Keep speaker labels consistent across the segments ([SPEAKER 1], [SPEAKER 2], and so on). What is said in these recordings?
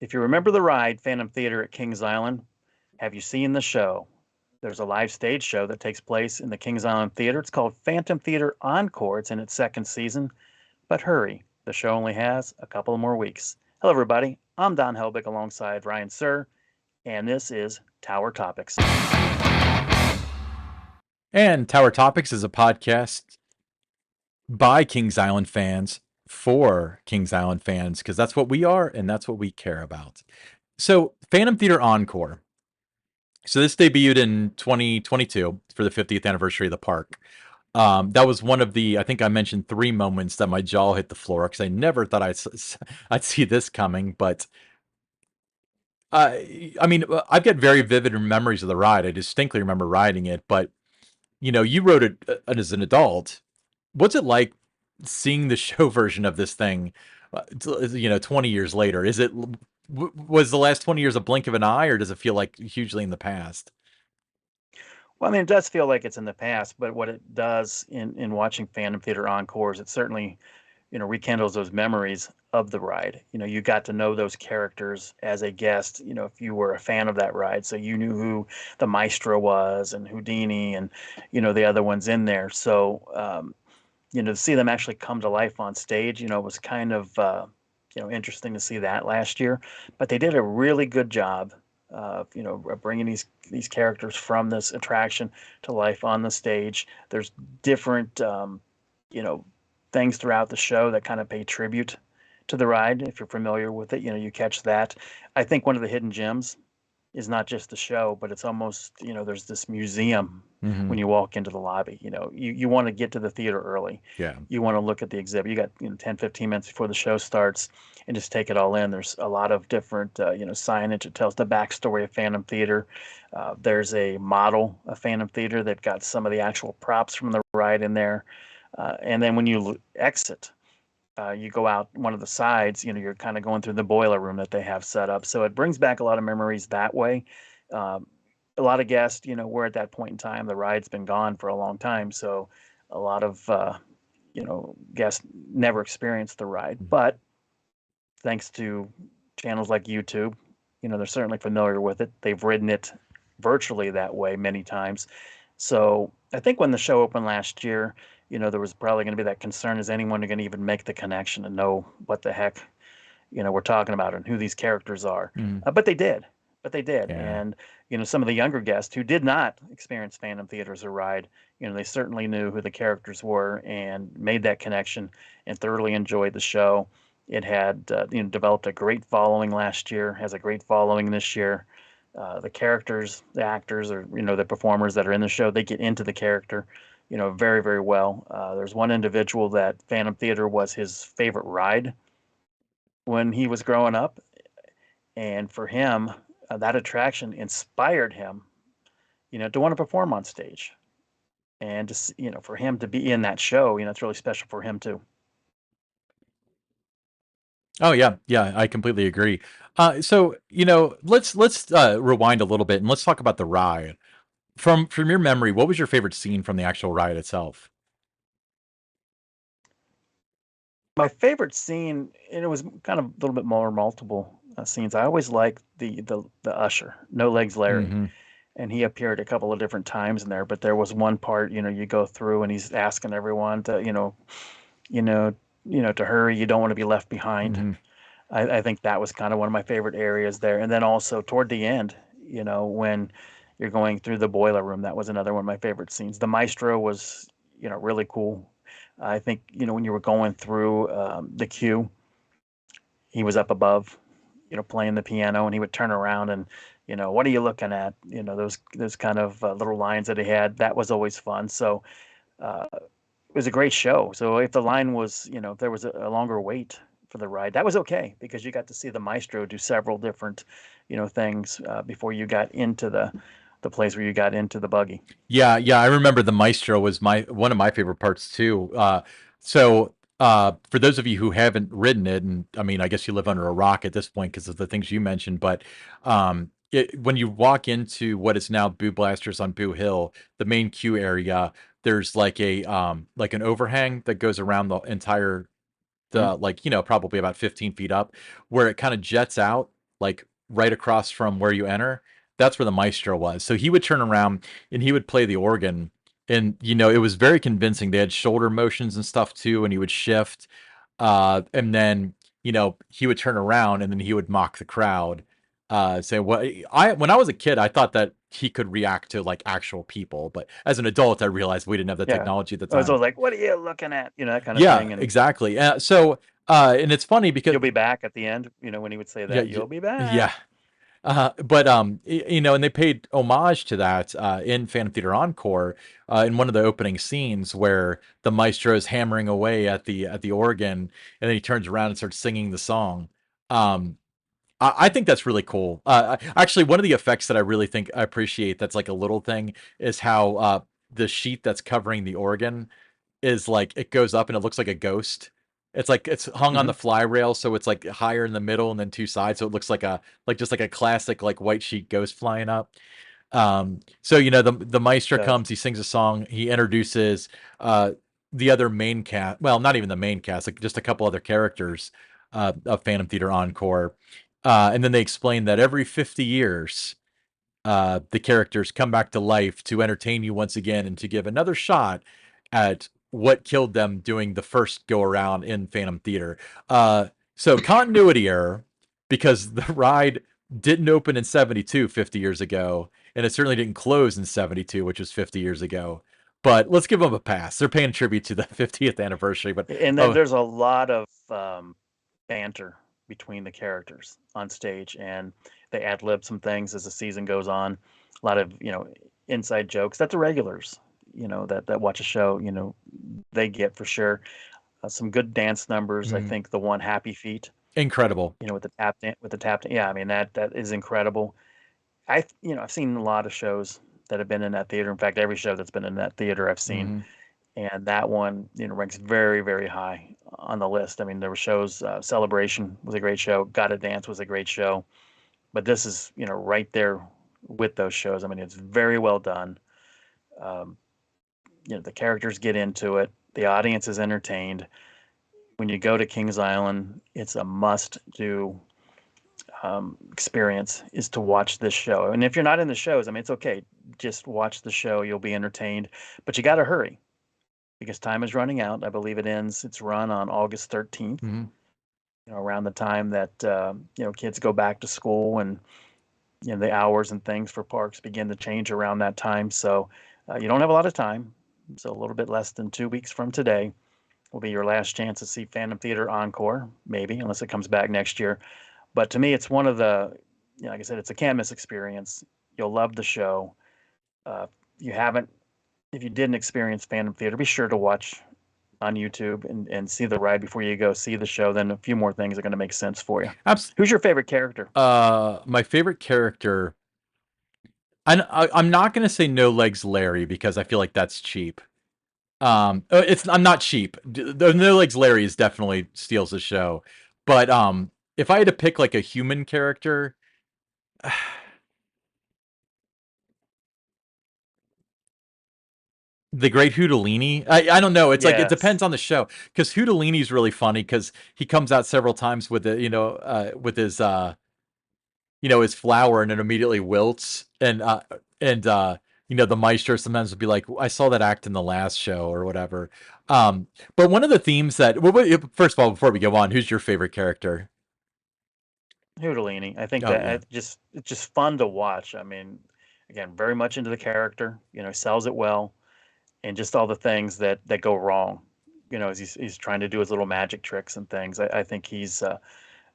[SPEAKER 1] If you remember the ride, Phantom Theater at Kings Island, have you seen the show? There's a live stage show that takes place in the Kings Island Theater. It's called Phantom Theater Encore. It's in its second season, but hurry, the show only has a couple more weeks. Hello, everybody. I'm Don Helbig alongside Ryan Sir, and this is Tower Topics.
[SPEAKER 2] And Tower Topics is a podcast by Kings Island fans for Kings Island fans, because that's what we are and that's what we care about. So, Phantom Theater Encore. So, this debuted in 2022 for the 50th anniversary of the park. That was one of the, I think I mentioned 3 moments that my jaw hit the floor because I never thought I'd see this coming. But I've got very vivid memories of the ride. I distinctly remember riding it, but you wrote it as an adult. What's it like seeing the show version of this thing? 20 years later, was the last 20 years a blink of an eye, or does it feel like hugely in the past?
[SPEAKER 1] Well, I mean, it does feel like it's in the past, but what it does in watching Phantom Theater Encores, it certainly, rekindles those memories of the ride. You got to know those characters as a guest, if you were a fan of that ride. So you knew who the Maestro was and Houdini and, the other ones in there. So, to see them actually come to life on stage, was kind of, interesting to see that last year. But they did a really good job of, bringing these characters from this attraction to life on the stage. There's different, you know, things throughout the show that kind of pay tribute to the ride. If you're familiar with it, you catch that. I think one of the hidden gems is not just the show, but it's almost, there's this museum
[SPEAKER 2] Hmm.
[SPEAKER 1] when you walk into the lobby. You want to get to the theater early.
[SPEAKER 2] Yeah.
[SPEAKER 1] You want to look at the exhibit. You got, 10, 15 minutes before the show starts and just take it all in. There's a lot of different, signage. It tells the backstory of Phantom Theater. There's a model of Phantom Theater that got some of the actual props from the ride in there. And then when you exit, you go out one of the sides, you're kind of going through the boiler room that they have set up. So it brings back a lot of memories that way. Um, a lot of guests, we're at that point in time, the ride's been gone for a long time. So a lot of, guests never experienced the ride. But thanks to channels like YouTube, they're certainly familiar with it. They've ridden it virtually that way many times. So I think when the show opened last year, there was probably going to be that concern: is anyone going to even make the connection and know what the heck, we're talking about and who these characters are?
[SPEAKER 2] Mm.
[SPEAKER 1] But they did. But they did.
[SPEAKER 2] Yeah.
[SPEAKER 1] And, some of the younger guests who did not experience Phantom Theater as a ride, they certainly knew who the characters were and made that connection and thoroughly enjoyed the show. It had, developed a great following last year, has a great following this year. The characters, the actors, or the performers that are in the show, they get into the character, very, very well. There's one individual that Phantom Theater was his favorite ride when he was growing up, and for him, that attraction inspired him, to want to perform on stage, and just for him to be in that show, it's really special for him too.
[SPEAKER 2] Oh yeah, yeah, I completely agree. So let's rewind a little bit and let's talk about the ride. From your memory, what was your favorite scene from the actual ride itself?
[SPEAKER 1] My favorite scene, and it was kind of a little bit more multiple scenes. I always liked the usher, No Legs Larry,
[SPEAKER 2] Hmm.
[SPEAKER 1] and he appeared a couple of different times in there. But there was one part, you go through and he's asking everyone to, you know, to hurry. You don't want to be left behind.
[SPEAKER 2] Hmm.
[SPEAKER 1] I think that was kind of one of my favorite areas there. And then also toward the end, when you're going through the boiler room, that was another one of my favorite scenes. The Maestro was, really cool. I think, when you were going through the queue, he was up above, playing the piano, and he would turn around and, what are you looking at? Those kind of little lines that he had. That was always fun. So it was a great show. So if the line was, if there was a longer wait for the ride, that was okay because you got to see the maestro do several different, things before you got into the place where you got into the buggy.
[SPEAKER 2] Yeah, yeah, I remember the Maestro was my one of my favorite parts too. For those of you who haven't ridden it, and I mean, I guess you live under a rock at this point because of the things you mentioned, but when you walk into what is now Boo Blasters on Boo Hill, the main queue area, there's like an overhang that goes around the entire
[SPEAKER 1] Mhm.
[SPEAKER 2] the like probably about 15 feet up, where it kind of jets out. like right across from where you enter. That's where the maestro was. So he would turn around and he would play the organ, and it was very convincing. They had shoulder motions and stuff too, and he would shift, and then he would turn around and then he would mock the crowd, saying, "What?" I When I was a kid, I thought that he could react to like actual people, but as an adult, I realized we didn't have the
[SPEAKER 1] Yeah.
[SPEAKER 2] technology at the
[SPEAKER 1] I was
[SPEAKER 2] time.
[SPEAKER 1] always like, "What are you looking at?" That kind of
[SPEAKER 2] Yeah,
[SPEAKER 1] thing. And
[SPEAKER 2] exactly. And it's funny because
[SPEAKER 1] you'll be back at the end. When he would say
[SPEAKER 2] yeah,
[SPEAKER 1] that, "You'll be
[SPEAKER 2] yeah.
[SPEAKER 1] back."
[SPEAKER 2] And they paid homage to that in Phantom Theater Encore in one of the opening scenes where the maestro is hammering away at the organ, and then he turns around and starts singing the song. Um, I think that's really cool. Actually, one of the effects that I really think I appreciate that's like a little thing is how the sheet that's covering the organ is like it goes up and it looks like a ghost. It's like it's hung on
[SPEAKER 1] Hmm.
[SPEAKER 2] the fly rail, so it's like higher in the middle and then two sides, so it looks like just like a classic like white sheet ghost flying up. So the maestro
[SPEAKER 1] Does.
[SPEAKER 2] comes, he sings a song, he introduces uh the other main cast, well, not even the main cast, like just a couple other characters of Phantom Theater Encore. And then they explain that every 50 years the characters come back to life to entertain you once again and to give another shot at what killed them doing the first go around in Phantom Theater. So continuity error, because the ride didn't open in 72 50 years ago, and it certainly didn't close in 72, which was 50 years ago. But let's give them a pass. They're paying tribute to the 50th anniversary. But
[SPEAKER 1] And then
[SPEAKER 2] oh,
[SPEAKER 1] there's a lot of banter between the characters on stage, and they ad lib some things as the season goes on. A lot of inside jokes that the regulars that watch a show they get for sure. Some good dance numbers. I
[SPEAKER 2] mm,
[SPEAKER 1] think the one Happy Feet,
[SPEAKER 2] incredible.
[SPEAKER 1] with the tap yeah, I mean that is incredible. I've seen a lot of shows that have been in that theater. In fact, every show that's been in that theater I've seen,
[SPEAKER 2] Hmm.
[SPEAKER 1] and that one ranks very, very high on the list. I mean, there were shows. Celebration was a great show. Gotta Dance was a great show, but this is right there with those shows. I mean, it's very well done. Um, the characters get into it. The audience is entertained. When you go to Kings Island, it's a must-do experience is to watch this show. And if you're not in the shows, I mean, it's okay. Just watch the show. You'll be entertained, but you got to hurry because time is running out. I believe its run on August 13th,
[SPEAKER 2] Hmm.
[SPEAKER 1] around the time that kids go back to school, and the hours and things for parks begin to change around that time. So you don't have a lot of time. So a little bit less than 2 weeks from today will be your last chance to see Phantom Theater Encore, maybe, unless it comes back next year. But to me, it's one of the, like I said, it's a can't miss experience. You'll love the show. You haven't, if you didn't experience Phantom Theater, be sure to watch on YouTube and see the ride before you go see the show. Then a few more things are going to make sense for you. Who's your favorite character?
[SPEAKER 2] My favorite character. I'm not gonna say No Legs Larry because I feel like that's cheap. It's I'm not cheap. The No Legs Larry is definitely steals the show, but if I had to pick like a human character, the Great Houdini. I don't know. It's like it
[SPEAKER 1] Yes.
[SPEAKER 2] depends on the show because Houdini's really funny because he comes out several times with the with his flower and it immediately wilts and the maestro sometimes would be like, I saw that act in the last show or whatever. But one of the themes that first of all, before we go on, who's your favorite character?
[SPEAKER 1] Houdini. I think
[SPEAKER 2] Oh
[SPEAKER 1] that
[SPEAKER 2] yeah.
[SPEAKER 1] it's just fun to watch. I mean, again, very much into the character. Sells it well, and just all the things that go wrong. As he's trying to do his little magic tricks and things. I think he's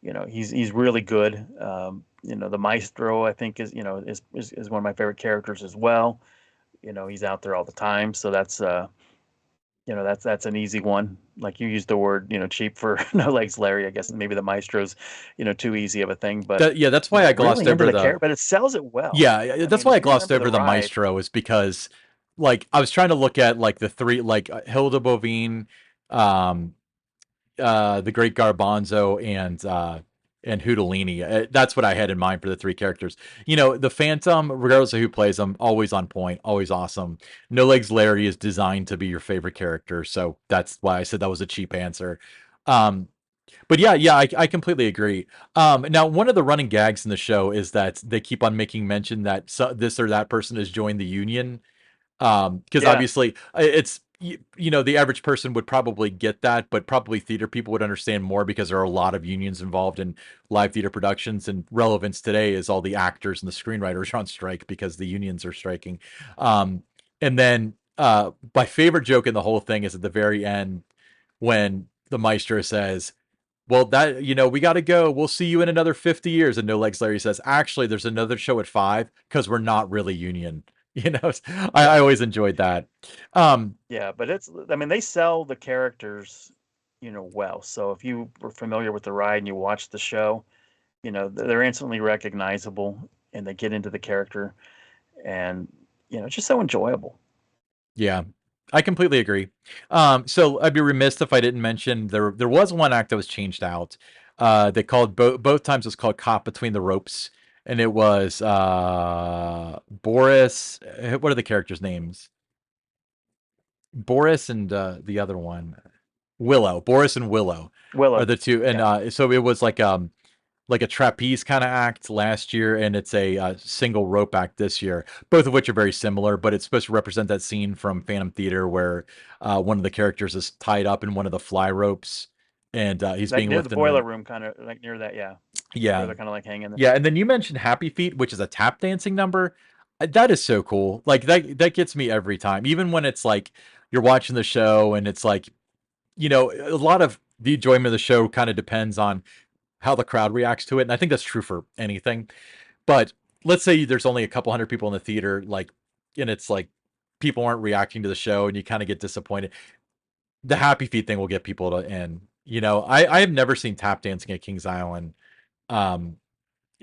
[SPEAKER 1] really good. The maestro I think is one of my favorite characters as well. He's out there all the time, so that's an easy one. Like you used the word, cheap for No Legs Larry. I guess maybe the maestro's, too easy of a thing, but
[SPEAKER 2] Yeah, that's why I glossed
[SPEAKER 1] really into
[SPEAKER 2] over
[SPEAKER 1] the
[SPEAKER 2] the
[SPEAKER 1] character. But it sells it well.
[SPEAKER 2] yeah,
[SPEAKER 1] I
[SPEAKER 2] that's
[SPEAKER 1] mean,
[SPEAKER 2] why I
[SPEAKER 1] if you
[SPEAKER 2] glossed
[SPEAKER 1] remember the
[SPEAKER 2] over the
[SPEAKER 1] ride,
[SPEAKER 2] maestro is because like I was trying to look at like the three like Hilda Bovine, um the Great Garbanzo and Houdini. That's what I had in mind for the three characters. The Phantom, regardless of who plays them, always on point, always awesome. No Legs Larry is designed to be your favorite character, so that's why I said that was a cheap answer. Um, But yeah, I completely agree. Now, one of the running gags in the show is that they keep on making mention that this or that person has joined the union. Because
[SPEAKER 1] Yeah,
[SPEAKER 2] obviously it's you know, the average person would probably get that, but probably theater people would understand more because there are a lot of unions involved in live theater productions. And relevance today is all the actors and the screenwriters are on strike because the unions are striking. Um, and then my favorite joke in the whole thing is at the very end when the maestro says, well, that, you know, we got to go. We'll see you in another 50 years. And No Legs Larry says, actually, there's another show at 5 because we're not really union. You know, I
[SPEAKER 1] yeah,
[SPEAKER 2] always enjoyed that. Um,
[SPEAKER 1] yeah. But I mean, they sell the characters, well. So if you were familiar with the ride and you watch the show, they're instantly recognizable and they get into the character, and it's just so enjoyable.
[SPEAKER 2] yeah, I completely agree. So I'd be remiss if I didn't mention there was one act that was changed out. They called both times it was called Caught Between the Ropes, and it was Boris. What are the characters' names? Boris and the other one. Willow, Boris and Willow are
[SPEAKER 1] Willow,
[SPEAKER 2] the two, and
[SPEAKER 1] yeah,
[SPEAKER 2] so it was like a trapeze kind of act last year, and it's a single rope act this year. Both of which are very similar, but it's supposed to represent that scene from Phantom Theater where one of the characters is tied up in one of the fly ropes, and he's
[SPEAKER 1] like
[SPEAKER 2] being
[SPEAKER 1] near the
[SPEAKER 2] lifted in the
[SPEAKER 1] boiler room, kind of like near that, yeah, where
[SPEAKER 2] yeah
[SPEAKER 1] they're kind of like hanging there.
[SPEAKER 2] yeah. And then you mentioned Happy Feet, which is a tap dancing number. That is so cool. Like that gets me every time, even when it's like you're watching the show and it's like, you know, a lot of the enjoyment of the show kind of depends on how the crowd reacts to it. And I think that's true for anything. But let's say there's only a couple hundred people in the theater, like, and it's like people aren't reacting to the show and you kind of get disappointed. The Happy Feet thing will get people to in. You know, I have never seen tap dancing at Kings Island. Um,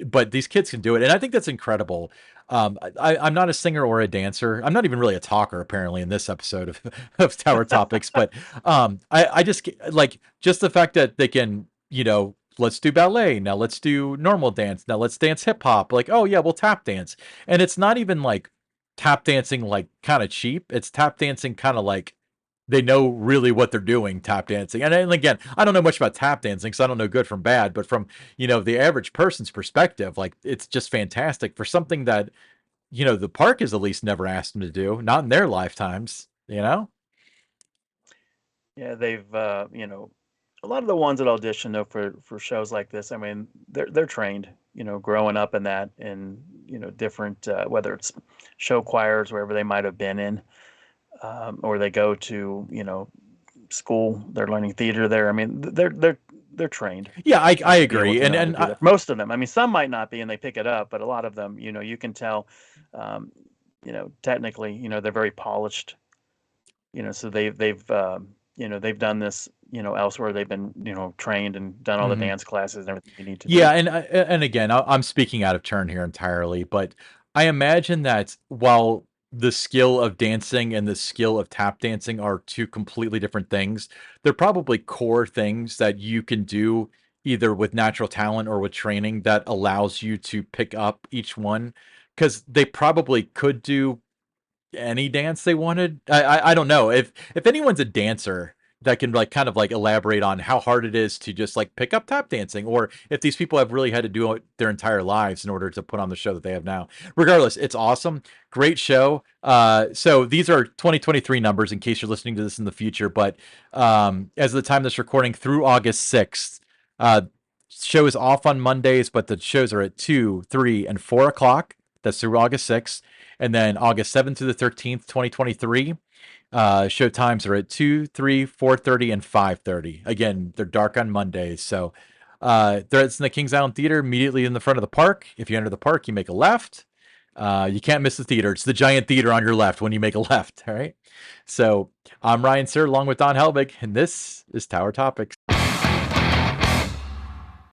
[SPEAKER 2] but these kids can do it, and I think that's incredible. I'm not a singer or a dancer. I'm not even really a talker, apparently, in this episode of, of Tower Topics. But I just like just the fact that they can, you know, let's do ballet now, let's do normal dance now, let's dance hip hop. Like, oh yeah, we'll tap dance, and it's not even like tap dancing like kind of cheap. It's tap dancing kind of like they know really what they're doing tap dancing. And again, I don't know much about tap dancing, so I don't know good from bad, but from, you know, the average person's perspective, like it's just fantastic for something that, you know, the park has at least never asked them to do, not in their lifetimes, you know.
[SPEAKER 1] Yeah, they've a lot of the ones that audition though for shows like this. I mean, they're trained, growing up in that, and different whether it's show choirs wherever they might have been in, or they go to school. They're learning theater there. I mean, they're trained
[SPEAKER 2] Yeah, I
[SPEAKER 1] to be able
[SPEAKER 2] agree.
[SPEAKER 1] to
[SPEAKER 2] and
[SPEAKER 1] know how to
[SPEAKER 2] and
[SPEAKER 1] do
[SPEAKER 2] I,
[SPEAKER 1] that. Most of them. I mean, some might not be, and they pick it up, but a lot of them, you can tell, um, technically, they're very polished. So they've done this, elsewhere. They've been, trained and done all the
[SPEAKER 2] mhm.
[SPEAKER 1] dance classes and everything you need to
[SPEAKER 2] Yeah,
[SPEAKER 1] do.
[SPEAKER 2] and again, I'm speaking out of turn here entirely, but I imagine that while the skill of dancing and the skill of tap dancing are two completely different things, they're probably core things that you can do either with natural talent or with training that allows you to pick up each one because they probably could do any dance they wanted. I don't know if anyone's a dancer that can like kind of like elaborate on how hard it is to just like pick up tap dancing, or if these people have really had to do it their entire lives in order to put on the show that they have now. Regardless, it's awesome, great show. So these are 2023 numbers in case you're listening to this in the future, but as of the time of this recording through August 6th, show is off on Mondays, but the shows are at 2, 3, and 4 o'clock. That's through August 6th. And then August 7th through the 13th, 2023, show times are at 2, 3, 4:30, and 5:30. Again, they're dark on Mondays. So it's in the Kings Island Theater, immediately in the front of the park. If you enter the park, you make a left. You can't miss the theater. It's the giant theater on your left when you make a left. All right. So I'm Ryan Sir, along with Don Helbig, and this is Tower Topics.